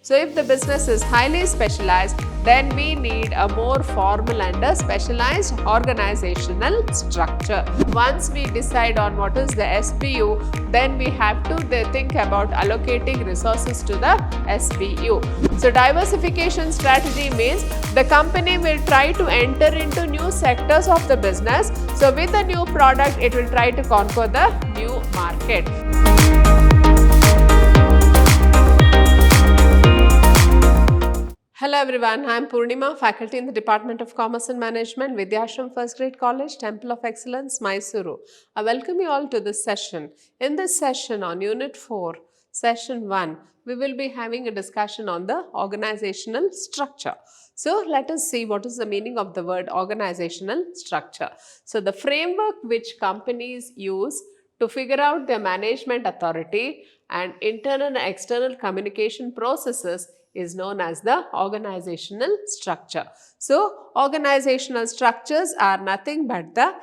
So if the business is highly specialized, then we need a more formal and a specialized organizational structure. Once we decide on what is the SBU, then we have to think about allocating resources to the SBU. So diversification strategy means the company will try to enter into new sectors of the business. So with the new product, it will try to conquer the new market. Hello everyone, I am Purnima, faculty in the Department of Commerce and Management, Vidhyaashram First Grade College, Temple of Excellence, MYSURU. I welcome you all to this session. In this session on Unit 4, Session 1, we will be having a discussion on the organizational structure. So let us see what is the meaning of the word organizational structure. So the framework which companies use to figure out their management authority and internal and external communication processes is known as the organizational structure. So organizational structures are nothing but the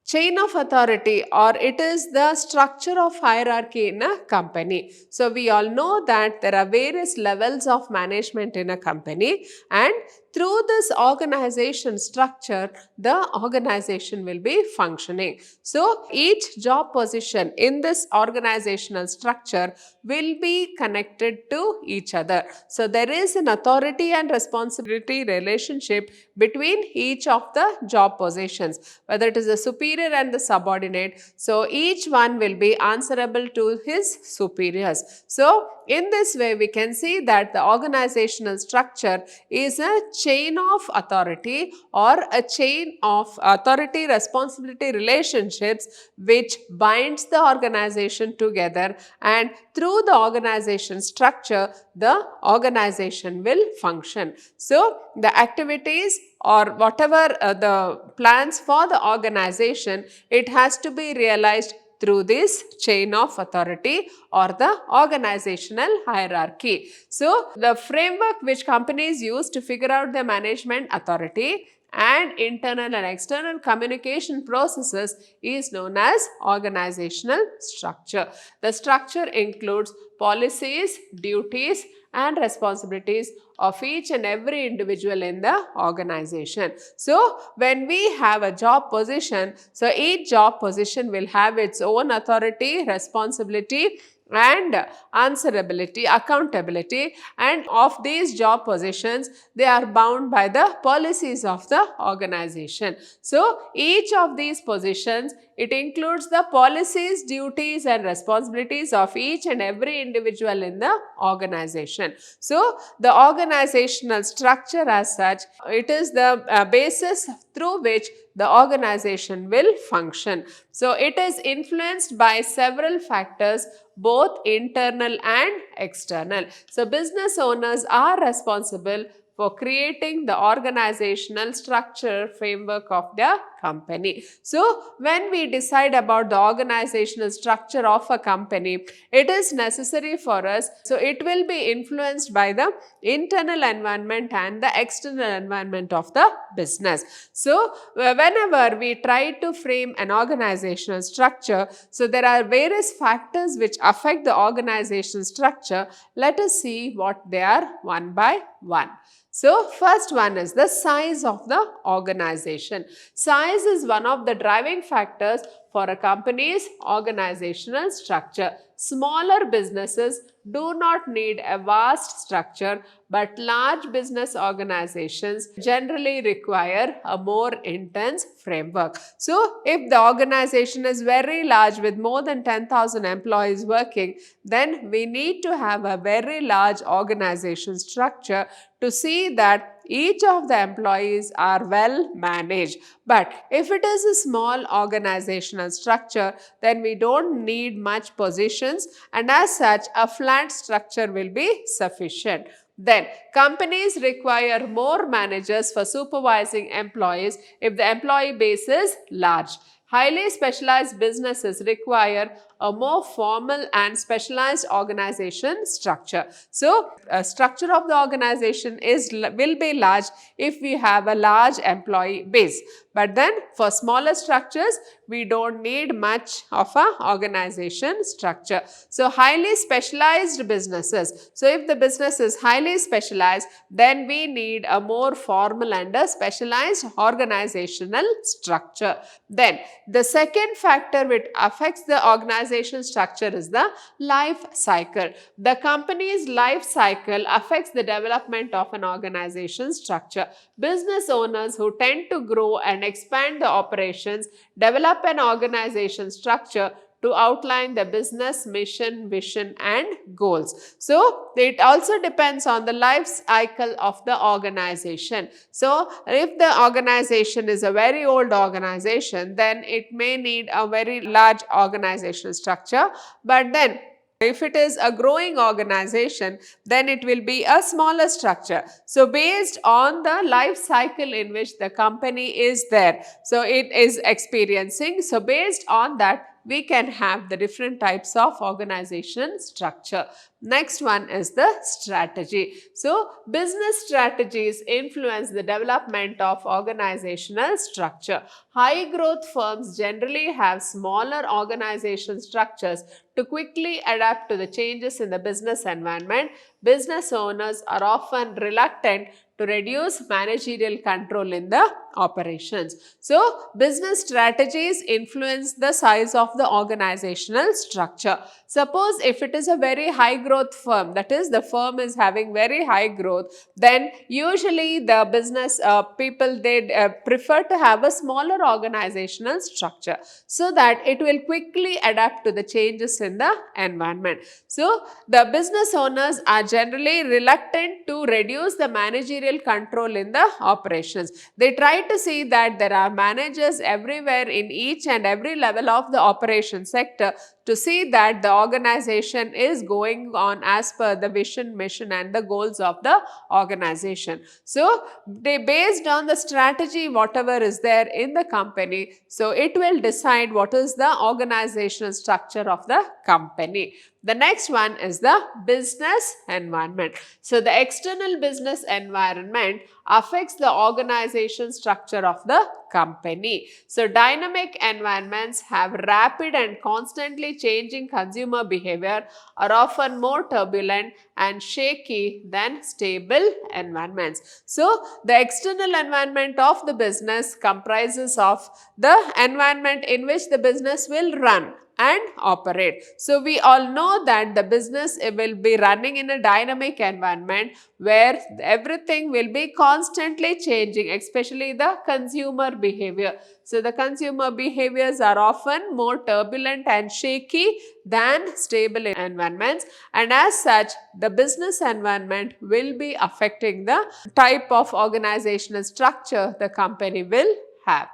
chain of authority, or it is the structure of hierarchy in a company. So we all know that there are various levels of management in a company, and through this organization structure, the organization will be functioning. So each job position in this organizational structure will be connected to each other. So there is an authority and responsibility relationship between each of the job positions, whether it is the superior and the subordinate. So each one will be answerable to his superiors. So in this way, we can see that the organizational structure is a chain of authority or a chain of authority responsibility relationships which binds the organization together, and through the organization structure, the organization will function. So the activities or whatever the plans for the organization, it has to be realized through this chain of authority or the organizational hierarchy. So the framework which companies use to figure out their management authority and internal and external communication processes is known as organizational structure. The structure includes policies, duties, and responsibilities of each and every individual in the organization. So when we have a job position, so each job position will have its own authority, responsibility, and answerability, accountability, and of these job positions, they are bound by the policies of the organization. So each of these positions, it includes the policies, duties, and responsibilities of each and every individual in the organization. So the organizational structure as such, it is the basis through which the organization will function. So it is influenced by several factors, both internal and external. So business owners are responsible for creating the organizational structure framework of their company. So when we decide about the organizational structure of a company, it is necessary for us. So it will be influenced by the internal environment and the external environment of the business. So whenever we try to frame an organizational structure, so there are various factors which affect the organizational structure. Let us see what they are one by one. So first one is the size of the organization. Size is one of the driving factors for a company's organizational structure. Smaller businesses do not need a vast structure, but large business organizations generally require a more intense framework. So if the organization is very large with more than 10,000 employees working, then we need to have a very large organization structure to see that each of the employees are well managed. But if it is a small organizational structure, then we don't need much positions, and as such a flat structure will be sufficient. Then companies require more managers for supervising employees if the employee base is large. Highly specialized businesses require a more formal and specialized organization structure. So, structure of the organization will be large if we have a large employee base. But then for smaller structures, we don't need much of a organization structure. So, highly specialized businesses. So, if the business is highly specialized, then we need a more formal and a specialized organizational structure. Then the second factor which affects the organization structure is the life cycle. The company's life cycle affects the development of an organization structure. Business owners who tend to grow and expand the operations develop an organization structure to outline the business mission, vision and goals. So, it also depends on the life cycle of the organization. So, if the organization is a very old organization, then it may need a very large organizational structure, but then if it is a growing organization, then it will be a smaller structure. So, based on the life cycle in which the company is there, so it is experiencing. So, based on that, we can have the different types of organization structure. Next one is the strategy. So, business strategies influence the development of organizational structure. High growth firms generally have smaller organization structures to quickly adapt to the changes in the business environment. Business owners are often reluctant to reduce managerial control in the operations. So, business strategies influence the size of the organizational structure. Suppose if it is a very high growth firm, that is the firm is having very high growth, then usually the business people, they prefer to have a smaller organizational structure so that it will quickly adapt to the changes in the environment. So, the business owners are generally reluctant to reduce the managerial control in the operations. They try to see that there are managers everywhere in each and every level of the operation sector to see that the organization is going on as per the vision, mission and the goals of the organization. So, they based on the strategy whatever is there in the company, so it will decide what is the organizational structure of the company. The next one is the business environment. So, the external business environment affects the organization structure of the company. So, dynamic environments have rapid and constantly changing consumer behavior, are often more turbulent and shaky than stable environments. So, the external environment of the business comprises of the environment in which the business will run and operate. So, we all know that the business will be running in a dynamic environment where everything will be constantly changing, especially the consumer behavior. So, the consumer behaviors are often more turbulent and shaky than stable environments, and as such the business environment will be affecting the type of organizational structure the company will have.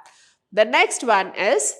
The next one is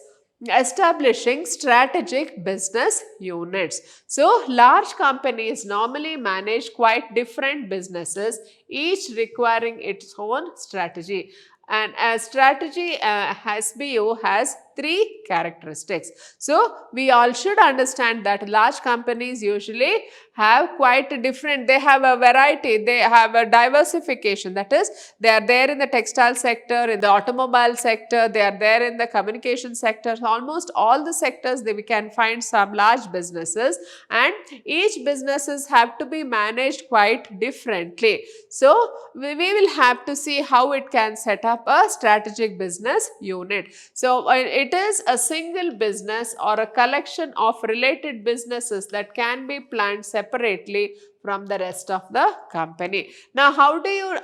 establishing strategic business units. So, large companies normally manage quite different businesses, each requiring its own strategy. And a strategy SBU has three characteristics. So, we all should understand that large companies usually have quite a different, they have a variety, they have a diversification, that is they are there in the textile sector, in the automobile sector, they are there in the communication sector, almost all the sectors we can find some large businesses, and each businesses have to be managed quite differently. So, we will have to see how it can set up a strategic business unit. So, it is a single business or a collection of related businesses that can be planned separately from the rest of the company. Now, how do you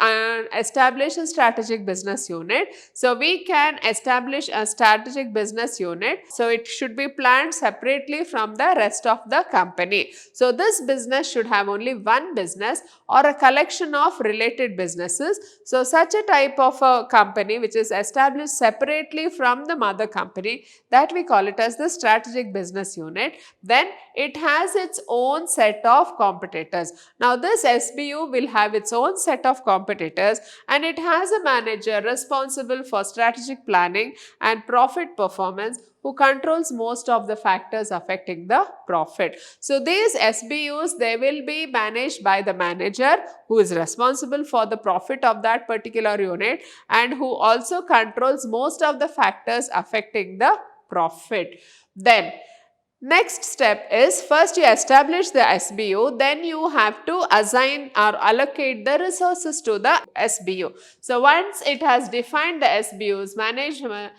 establish a strategic business unit? So, we can establish a strategic business unit. So, it should be planned separately from the rest of the company. So, this business should have only one business or a collection of related businesses. So, such a type of a company which is established separately from the mother company, that we call it as the strategic business unit. Then it has its own set of competitors. competitors. Now this SBU will have its own set of competitors, and it has a manager responsible for strategic planning and profit performance, who controls most of the factors affecting the profit. So these SBUs, they will be managed by the manager, who is responsible for the profit of that particular unit and who also controls most of the factors affecting the profit. Then next step is, first you establish the SBU, then you have to assign or allocate the resources to the SBU. So once it has defined the SBUs, management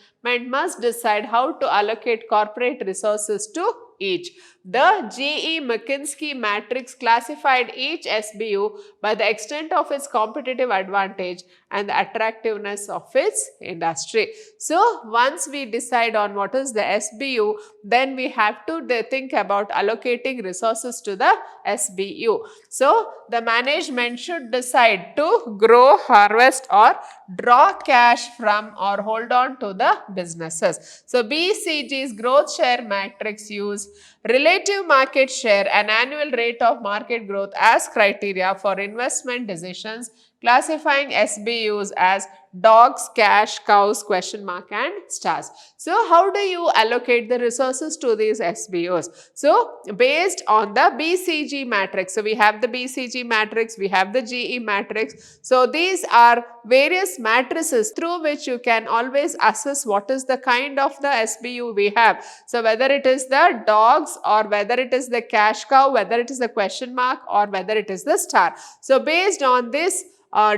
must decide how to allocate corporate resources to each. The GE McKinsey matrix classified each SBU by the extent of its competitive advantage and the attractiveness of its industry. So once we decide on what is the SBU, then we have to think about allocating resources to the SBU. So the management should decide to grow, harvest or draw cash from or hold on to the businesses. So BCG's growth share matrix use relative market share and annual rate of market growth as criteria for investment decisions, classifying SBUs as dogs, cash, cows, question mark and stars. So how do you allocate the resources to these SBUs? So based on the BCG matrix. So we have the BCG matrix, we have the GE matrix. So these are various matrices through which you can always assess what is the kind of the SBU we have. So whether it is the dogs or whether it is the cash cow, whether it is the question mark or whether it is the star. So based on this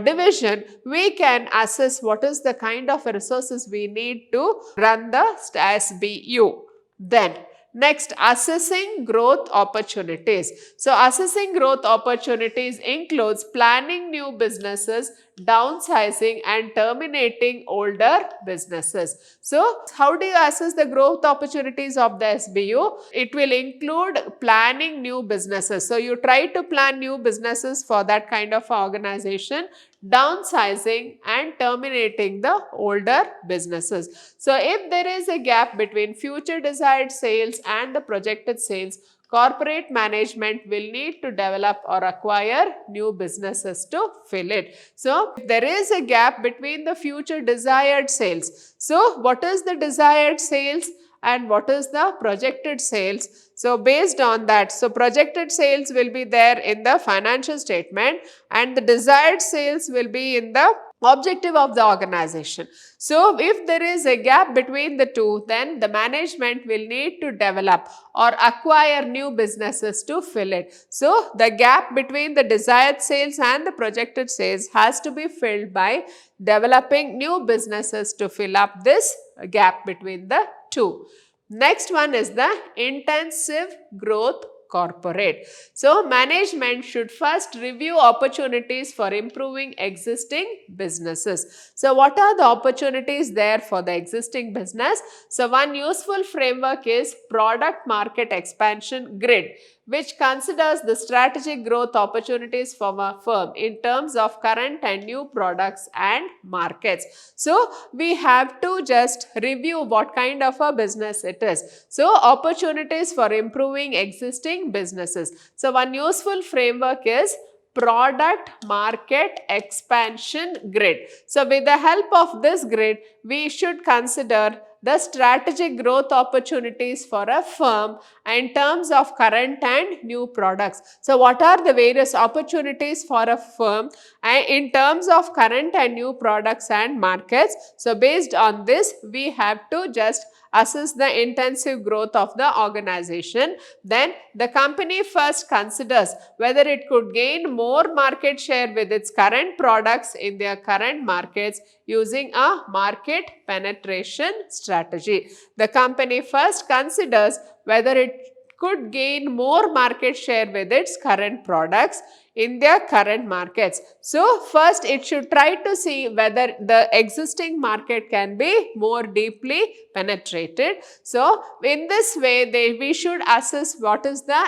division, we can assess what is the kind of resources we need to run the SBU. Then next, assessing growth opportunities. So assessing growth opportunities includes planning new businesses, downsizing and terminating older businesses. So how do you assess the growth opportunities of the SBU? It will include planning new businesses. So you try to plan new businesses for that kind of organization, downsizing and terminating the older businesses. So if there is a gap between future desired sales and the projected sales, corporate management will need to develop or acquire new businesses to fill it. So if there is a gap between the future desired sales, so what is the desired sales and what is the projected sales? So based on that, so projected sales will be there in the financial statement and the desired sales will be in the objective of the organization. So if there is a gap between the two, then the management will need to develop or acquire new businesses to fill it. So the gap between the desired sales and the projected sales has to be filled by developing new businesses to fill up this gap between the two. Next one is the intensive growth corporate. So management should first review opportunities for improving existing businesses. So what are the opportunities there for the existing business? So one useful framework is product market expansion grid, which considers the strategic growth opportunities for a firm in terms of current and new products and markets. So we have to just review what kind of a business it is. So opportunities for improving existing businesses. So one useful framework is product market expansion grid. So with the help of this grid, we should consider the strategic growth opportunities for a firm in terms of current and new products. So what are the various opportunities for a firm in terms of current and new products and markets? So based on this, we have to just assess the intensive growth of the organization. Then the company first considers whether it could gain more market share with its current products in their current markets using a market penetration strategy. The company first considers whether it could gain more market share with its current products in their current markets. So first it should try to see whether the existing market can be more deeply penetrated. So in this way we should assess what is the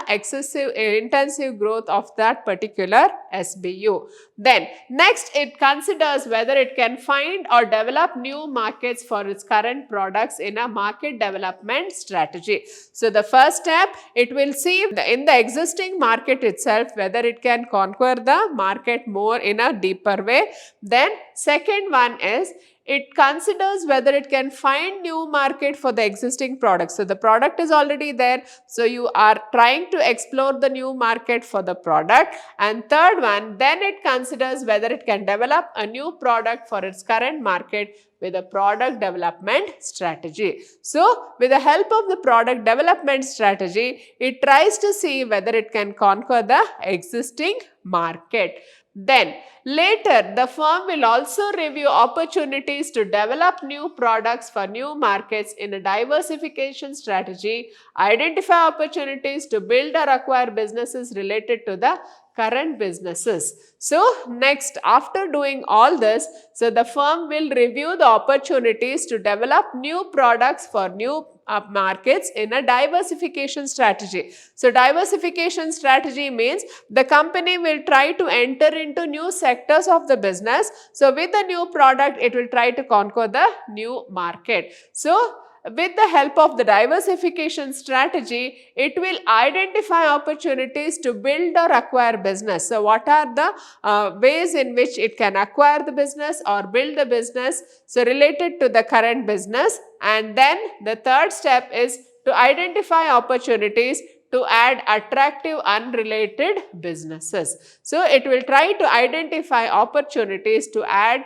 intensive growth of that particular SBU. Then next it considers whether it can find or develop new markets for its current products in a market development strategy. So the first step, it will see in the existing market itself whether it can conquer the market more in a deeper way. Then second one is it considers whether it can find new market for the existing product. So the product is already there. So you are trying to explore the new market for the product. And third one, then it considers whether it can develop a new product for its current market with a product development strategy. So with the help of the product development strategy, it tries to see whether it can conquer the existing market. Then later the firm will also review opportunities to develop new products for new markets in a diversification strategy, identify opportunities to build or acquire businesses related to the current businesses. So next, after doing all this, so the firm will review the opportunities to develop new products for new markets in a diversification strategy. So diversification strategy means the company will try to enter into new sectors of the business. So with the new product, it will try to conquer the new market. So with the help of the diversification strategy, it will identify opportunities to build or acquire business. So what are the ways in which it can acquire the business or build the business, so related to the current business. And then the third step is to identify opportunities to add attractive unrelated businesses. So it will try to identify opportunities to add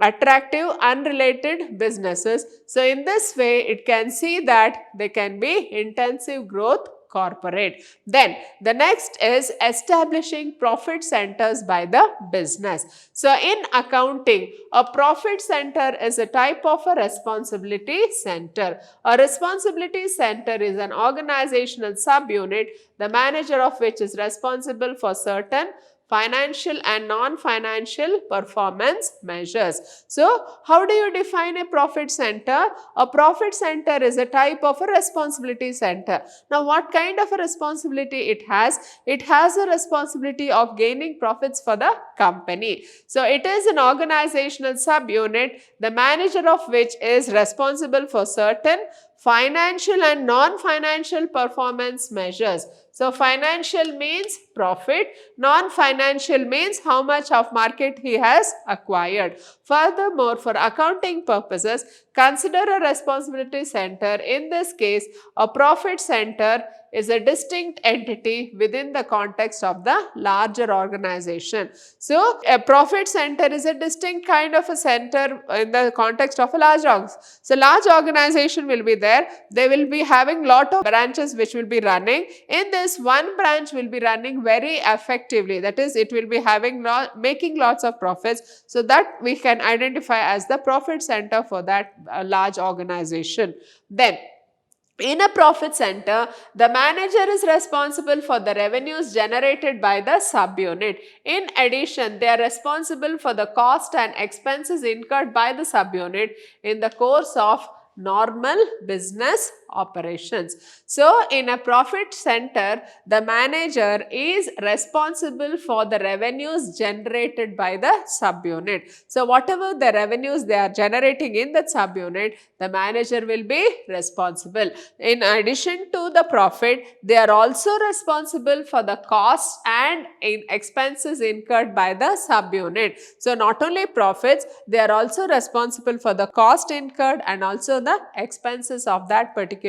attractive unrelated businesses. So in this way it can see that they can be intensive growth corporate. Then the next is establishing profit centers by the business. So in accounting, a profit center is a type of a responsibility center. A responsibility center is an organizational subunit, the manager of which is responsible for certain financial and non-financial performance measures. So how do you define a profit center? A profit center is a type of a responsibility center. Now what kind of a responsibility it has? It has a responsibility of gaining profits for the company. So it is an organizational subunit, the manager of which is responsible for certain financial and non-financial performance measures. So financial means profit, non-financial means how much of market he has acquired. Furthermore, for accounting purposes, consider a responsibility center. In this case, a profit center is a distinct entity within the context of the larger organization. So a profit center is a distinct kind of a center in the context of a large organization. So large organization will be there. They will be having lot of branches which will be running. In this, one branch will be running very effectively. That is, it will be having making lots of profits. So that we can identify as the profit center for that large organization. Then in a profit center, the manager is responsible for the revenues generated by the subunit. In addition, they are responsible for the cost and expenses incurred by the subunit in the course of normal business operations. So in a profit center, the manager is responsible for the revenues generated by the subunit. So whatever the revenues they are generating in that subunit, the manager will be responsible. In addition to the profit, they are also responsible for the costs and expenses incurred by the subunit. So not only profits, they are also responsible for the cost incurred and also the expenses of that particular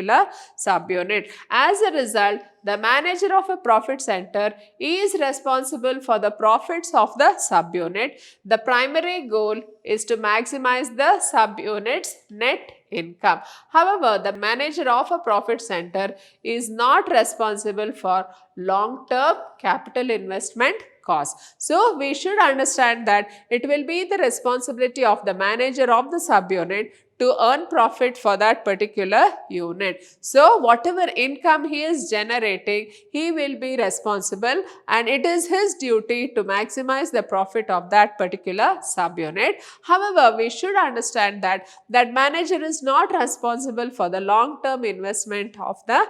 subunit. As a result, the manager of a profit center is responsible for the profits of the subunit. The primary goal is to maximize the subunit's net income. However, the manager of a profit center is not responsible for long-term capital investment cost. So we should understand that it will be the responsibility of the manager of the subunit to earn profit for that particular unit. So whatever income he is generating, he will be responsible, and it is his duty to maximize the profit of that particular subunit. However, we should understand that that manager is not responsible for the long-term investment of the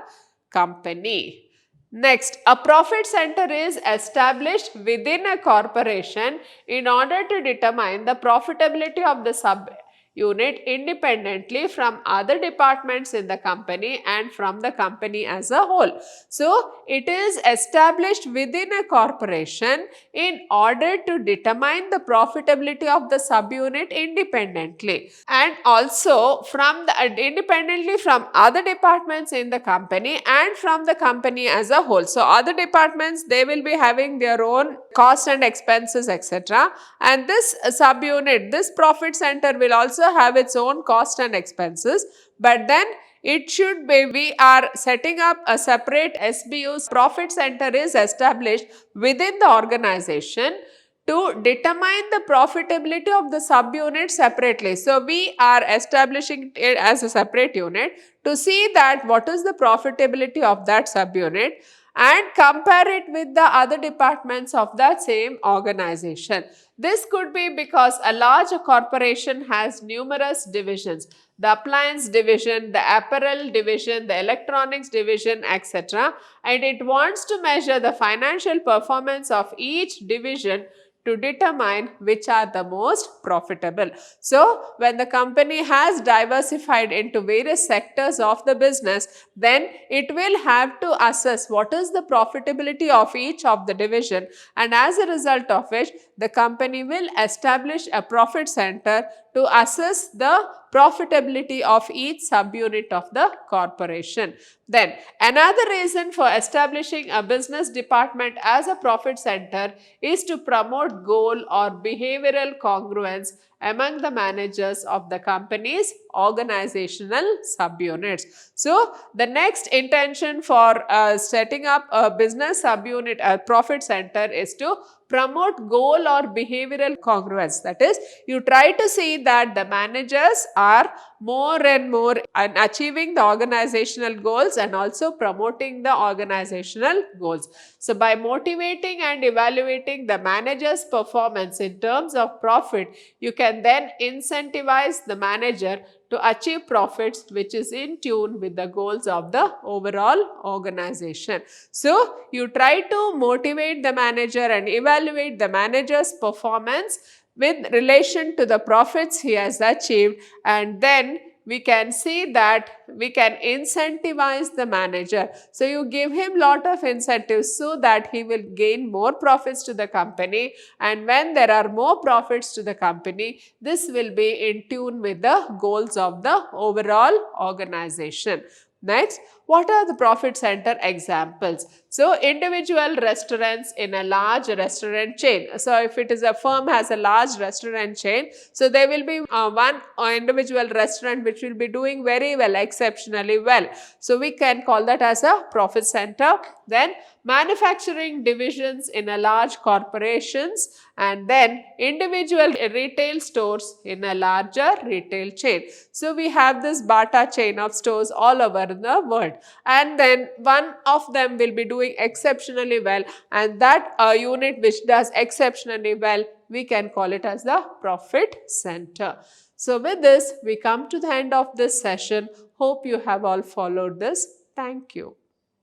company. Next, a profit center is established within a corporation in order to determine the profitability of the subunit independently from other departments in the company and from the company as a whole. So, it is established within a corporation in order to determine the profitability of the subunit independently, and also from independently from other departments in the company and from the company as a whole. So, other departments, they will be having their own cost and expenses, etc. And this subunit, this profit center will also have its own cost and expenses, but then it should be, we are setting up a separate SBU's profit center is established within the organization to determine the profitability of the subunit separately. So, we are establishing it as a separate unit to see that what is the profitability of that subunit and compare it with the other departments of that same organization. This could be because a large corporation has numerous divisions: the appliance division, the apparel division, the electronics division, etc. And it wants to measure the financial performance of each division to determine which are the most profitable. So, when the company has diversified into various sectors of the business, then it will have to assess what is the profitability of each of the division, and as a result of which the company will establish a profit center to assess the profitability of each subunit of the corporation. Then another reason for establishing a business department as a profit center is to promote goal or behavioral congruence among the managers of the company's organizational subunits. So, the next intention for setting up a business subunit, a profit center, is to promote goal or behavioral congruence. That is, you try to see that the managers are more and more in achieving the organizational goals and also promoting the organizational goals. So, by motivating and evaluating the manager's performance in terms of profit, you can then incentivize the manager to achieve profits which is in tune with the goals of the overall organization. So, you try to motivate the manager and evaluate the manager's performance with relation to the profits he has achieved, and then we can see that we can incentivize the manager. So, you give him lot of incentives so that he will gain more profits to the company, and when there are more profits to the company, this will be in tune with the goals of the overall organization. Next, what are the profit center examples? So, individual restaurants in a large restaurant chain. So, if it is a firm has a large restaurant chain, so there will be one individual restaurant which will be doing very well, exceptionally well. So, we can call that as a profit center. Then manufacturing divisions in a large corporations, and then individual retail stores in a larger retail chain. So, we have this Bata chain of stores all over the world, and then one of them will be doing exceptionally well, and that unit which does exceptionally well, we can call it as the profit center. So, with this we come to the end of this session. Hope you have all followed this. Thank you.